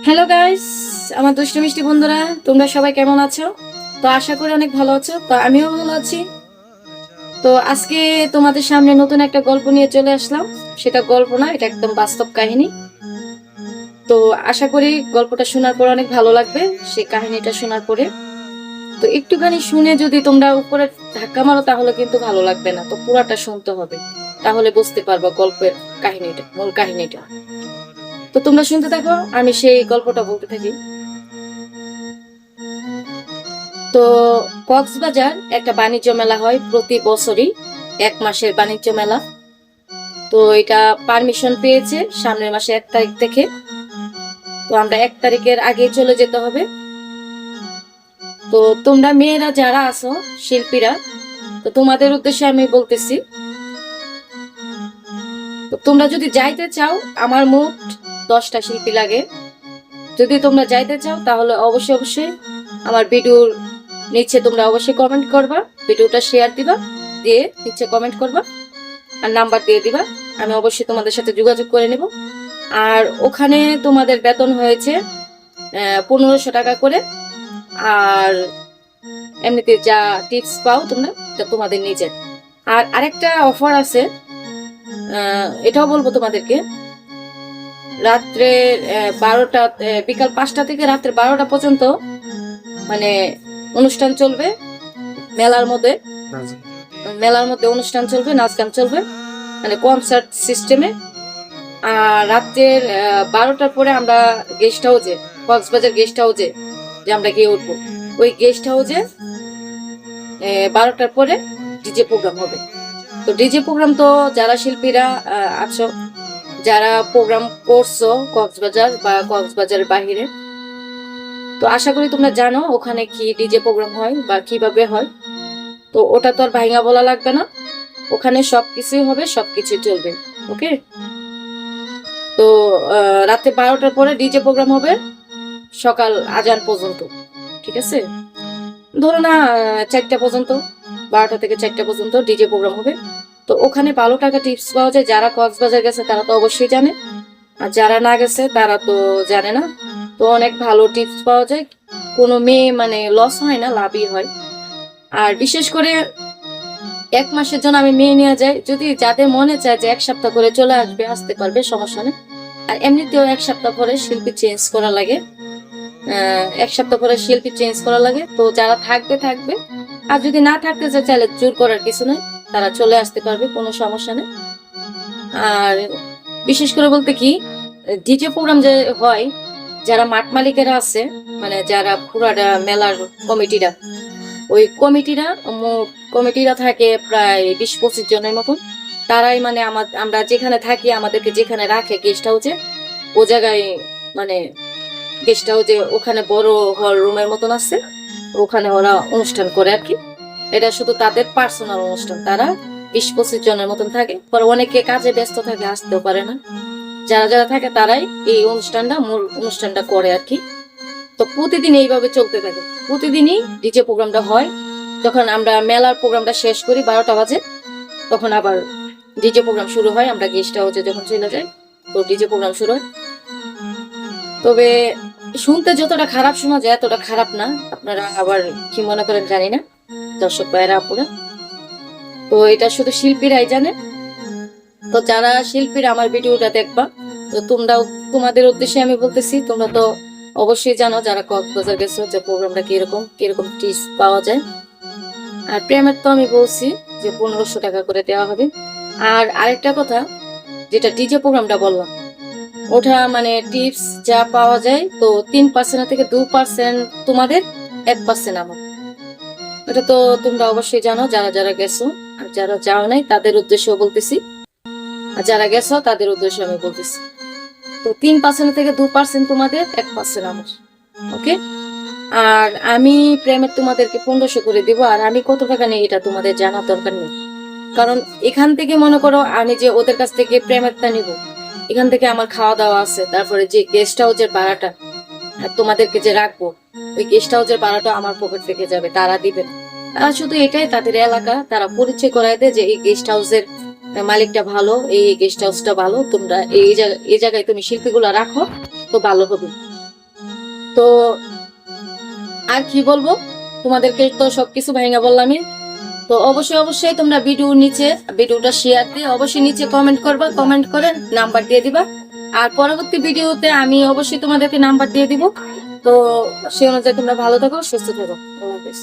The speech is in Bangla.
হ্যালো গাইস, আমার দুষ্টু মিষ্টি বন্ধুরা, তোমরা সবাই কেমন আছো? তো আশা করি অনেক ভালো আছো। তো আমিও ভালো আছি। তো আজকে তোমাদের সামনে নতুন একটা গল্প নিয়ে চলে আসলাম। সেটা গল্প না, এটা একদম বাস্তব কাহিনী। তো আশা করি গল্পটা শোনার পর অনেক ভালো লাগবে, সেই কাহিনীটা শোনার পরে। তো একটুখানি শুনে যদি তোমরা উপরে ধাক্কা মারো তাহলে কিন্তু ভালো লাগবে না, তো পুরাটা শুনতে হবে, তাহলে বুঝতে পারবো গল্পের কাহিনীটা, মূল কাহিনীটা। তো তোমরা শুনতে থাকো, আমি সেই গল্পটা বলতে থাকি। তো কক্সবাজার একটা বাণিজ্য মেলা হয় প্রতি বছরই, 1 মাসের বাণিজ্য মেলা। তো এটা পারমিশন পেয়েছে সামনের মাসে 1 তারিখ থেকে। তো আমরা 1 তারিখের আগে চলে যেতে হবে। তো তোমরা মেয়েরা যারা আছো, শিল্পীরা, তো তোমাদের উদ্দেশ্যে আমি বলতেছি, তো তোমরা যদি যাইতে চাও, আমার মোট 10টা শিল্পী লাগে। যদি তোমরা যাইতে চাও তাহলে অবশ্যই অবশ্যই আমার ভিডিওর নিচে তোমরা অবশ্যই কমেন্ট করবা, ভিডিওটা শেয়ার দিবা, দিয়ে নিচে কমেন্ট করবা আর নাম্বার দিয়ে দিবা। আমি অবশ্যই তোমাদের সাথে যোগাযোগ করে নেব। আর ওখানে তোমাদের বেতন হয়েছে 1500 টাকা করে। আর এমনিতে যা টিপস পাও তোমরা, এটা তোমাদের নিজের। আর আরেকটা অফার আছে, এটাও বলবো তোমাদেরকে। রাত্রে 12টা, বিকাল 5টা থেকে রাত্রে 12টা পর্যন্ত মানে অনুষ্ঠান চলবে মেলার মধ্যে। মেলার মধ্যে অনুষ্ঠান চলবে, নাচ গান চলবে, মানে কনসার্ট সিস্টেমে। আর রাত্রের 12টার পরে আমরা গেস্ট হাউসে, কক্সবাজার গেস্ট হাউসে যে আমরা গিয়ে উঠবো, ওই গেস্ট হাউসে 12টার পরে ডিজে প্রোগ্রাম হবে। তো ডিজে প্রোগ্রাম তো যারা শিল্পীরা আছো, যারা প্রোগ্রাম করছো কক্সবাজার বা কক্সবাজারের বাহিরে, তো আশা করি তোমরা জানো ওখানে কি ডিজে প্রোগ্রাম হয় বা কিভাবে হয়। তো ওটা তো আর ভাইঙা বলা লাগবে না, ওখানে সবকিছুই হবে, সবকিছুই চলবে। ওকে। তো রাতে 12টার পরে ডিজে প্রোগ্রাম হবে সকাল আজান পর্যন্ত। ঠিক আছে, ধরো না 4টা পর্যন্ত, 12টা থেকে 4টা পর্যন্ত ডিজে প্রোগ্রাম হবে। তো ওখানে ভালো টাকা টিপস পাওয়া যায়। যারা কক্সবাজার গেছে তারা তো অবশ্যই জানে, আর যারা না গেছে তারা তো জানে না। তো অনেক ভালো টিপস পাওয়া যায়, কোনো মেয়ে মানে লস হয় না, লাভই হয়। আর বিশেষ করে 1 মাসের জন্য আমি মেয়ে নিয়ে যাই, যদি যাদের মনে চায় যে 1 সপ্তাহ করে চলে আসবে, আসতে পারবে, সমস্যা নেই। আর এমনিতেও 1 সপ্তাহ পরে শিল্পী চেঞ্জ করা লাগে, 1 সপ্তাহ পরে শিল্পী চেঞ্জ করা লাগে। তো যারা থাকবে থাকবে, আর যদি না থাকতে চায় চাইলে জোর করার কিছু নেই, তারা চলে আসতে পারবে, কোনো সমস্যা নেই। আর বিশেষ করে বলতে কি, ডিজে প্রোগ্রাম যে হয়, যারা মাঠ মালিকেরা আছে, মানে যারা পুরাটা মেলার কমিটিরা, ওই কমিটিরা থাকে প্রায় 20-25 জনের মতন। তারাই মানে আমরা যেখানে থাকি, আমাদেরকে যেখানে রাখে গেস্ট হাউসে, ও জায়গায় মানে গেস্ট হাউসে ওখানে বড় হল রুমের মতন আছে, ওখানে ওরা অনুষ্ঠান করে আর কি। এটা শুধু তাদের পার্সোনাল অনুষ্ঠান, তারা 20-25 জনের মতন থাকে। পরে অনেকে কাজে ব্যস্ত থাকে, আসতেও পারে না। যারা যারা থাকে তারাই এই মূল অনুষ্ঠানটা করে আর কি। তো প্রতিদিন এইভাবে চলতে থাকে, প্রতিদিনই ডিজে প্রোগ্রামটা হয়। যখন আমরা মেলার প্রোগ্রামটা শেষ করি 12টা বাজে, তখন আবার ডিজে প্রোগ্রাম শুরু হয়। আমরা গেস্ট হাউসে যখন চলে যাই, তো ডিজে প্রোগ্রাম শুরু হয়। তবে শুনতে যতটা খারাপ শোনা যায় এতটা খারাপ না, আপনারা আবার কি মনে করেন জানি না, দর্শক ভাইয়েরা আপুরা। তো এটা শুধু শিল্পীরাই জানে। তো যারা শিল্পীরা আমার ভিডিওটা দেখবা, তো তোমরাও, তোমাদের উদ্দেশ্যে আমি বলতেছি, তোমরা তো অবশ্যই জানো যারা কক্সবাজার গেছো যে প্রোগ্রামটা কিরকম কিরকম টিপস পাওয়া যায়। আর প্রেমের তো আমি বলছি যে 1500 টাকা করে দেওয়া হবে। আর আরেকটা কথা, যেটা ডিজে প্রোগ্রামটা বললাম, ওটা মানে টিপস যা পাওয়া যায়, তো 3% থেকে 2% তোমাদের, 1% আমার। এটা তো তোমরা অবশ্যই জানো যারা যারা গেছো। আর যারা যাও নাই তাদের উদ্দেশ্যেও বলতেছি, আর যারা গেছো তাদের উদ্দেশ্যে আমি বলতেছি। তো 3% থেকে 2% তোমাদের, 1% আমার। ওকে। আর আমি প্রেমের তোমাদেরকে 1500 করে দিব। আর আমি কত টাকা নেই এটা তোমাদের জানার দরকার নেই, কারণ এখান থেকে মনে করো আমি যে ওদের কাছ থেকে প্রেমেরটা নিব, এখান থেকে আমার খাওয়া দাওয়া আছে, তারপরে যে গেস্ট হাউসের ভাড়াটা, আর তোমাদেরকে যে রাখবো, ওই গেস্ট হাউসের ভাড়াটা আমার পকেট থেকে যাবে, তারা দিবেন। তারা শুধু এটাই, তাদের এলাকা তারা পরিচয় করায় দেয় যে এই গেস্ট হাউসের মালিকটা ভালো, এই গেস্ট হাউসটা ভালো, তোমরা এই জায়গায় তুমি শিল্পীগুলো রাখো, তো ভালো হবে। তো আর কি বলবো, তোমাদেরকে তো সবকিছু ভাঙা বললামই। তো অবশ্যই অবশ্যই তোমরা ভিডিওটা শেয়ার দিয়ে অবশ্যই নিচে কমেন্ট করবা, কমেন্ট করে নাম্বার দিয়ে দিবা। আর পরবর্তী ভিডিওতে আমি অবশ্যই তোমাদেরকে নাম্বার দিয়ে দিব। তো সেই অনুযায়ী তোমরা ভালো থাকো, সুস্থ থাকো। আল্লাহ হাফেজ।